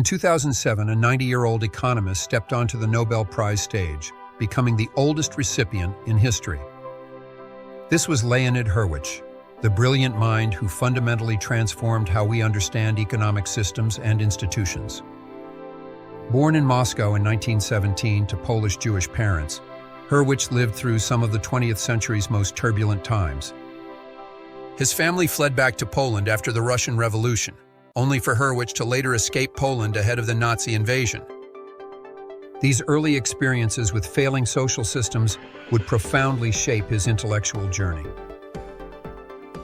In 2007, a 90-year-old economist stepped onto the Nobel Prize stage, becoming the oldest recipient in history. This was Leonid Hurwicz, the brilliant mind who fundamentally transformed how we understand economic systems and institutions. Born in Moscow in 1917 to Polish Jewish parents, Hurwicz lived through some of the 20th century's most turbulent times. His family fled back to Poland after the Russian Revolution, only for Hurwicz to later escape Poland ahead of the Nazi invasion. These early experiences with failing social systems would profoundly shape his intellectual journey.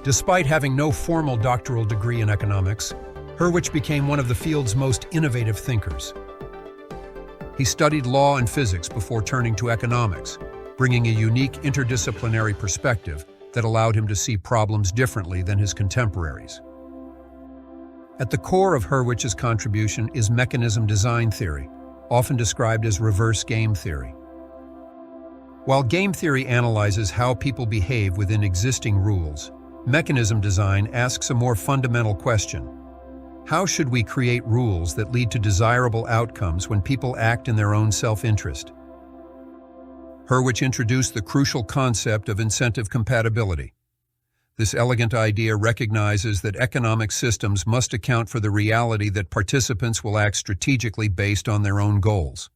Despite having no formal doctoral degree in economics, Hurwicz became one of the field's most innovative thinkers. He studied law and physics before turning to economics, bringing a unique interdisciplinary perspective that allowed him to see problems differently than his contemporaries. At the core of Hurwicz's contribution is mechanism design theory, often described as reverse game theory. While game theory analyzes how people behave within existing rules, mechanism design asks a more fundamental question. How should we create rules that lead to desirable outcomes when people act in their own self-interest? Hurwicz introduced the crucial concept of incentive compatibility. This elegant idea recognizes that economic systems must account for the reality that participants will act strategically based on their own goals.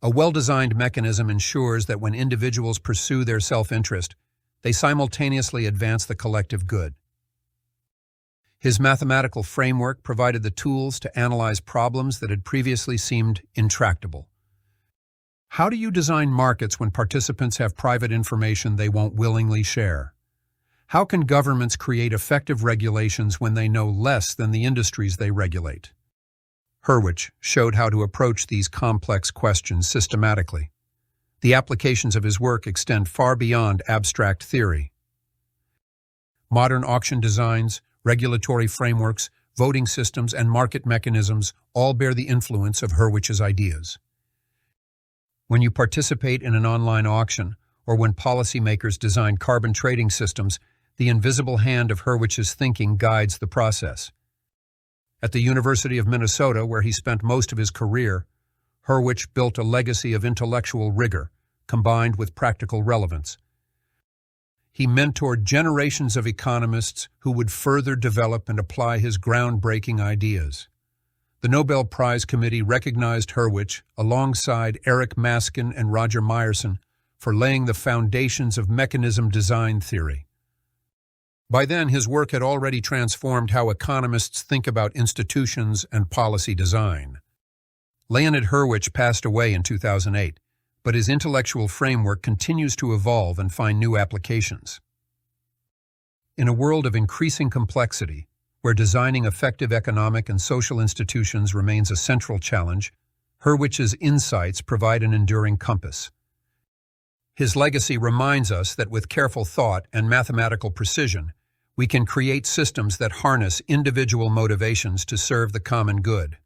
A well-designed mechanism ensures that when individuals pursue their self-interest, they simultaneously advance the collective good. His mathematical framework provided the tools to analyze problems that had previously seemed intractable. How do you design markets when participants have private information they won't willingly share? How can governments create effective regulations when they know less than the industries they regulate? Hurwicz showed how to approach these complex questions systematically. The applications of his work extend far beyond abstract theory. Modern auction designs, regulatory frameworks, voting systems, and market mechanisms all bear the influence of Hurwicz's ideas. When you participate in an online auction, or when policymakers design carbon trading systems, the invisible hand of Hurwicz's thinking guides the process. At the University of Minnesota, where he spent most of his career, Hurwicz built a legacy of intellectual rigor, combined with practical relevance. He mentored generations of economists who would further develop and apply his groundbreaking ideas. The Nobel Prize Committee recognized Hurwicz, alongside Eric Maskin and Roger Myerson, for laying the foundations of mechanism design theory. By then, his work had already transformed how economists think about institutions and policy design. Leonid Hurwicz passed away in 2008, but his intellectual framework continues to evolve and find new applications. In a world of increasing complexity, where designing effective economic and social institutions remains a central challenge, Hurwicz's insights provide an enduring compass. His legacy reminds us that with careful thought and mathematical precision, we can create systems that harness individual motivations to serve the common good.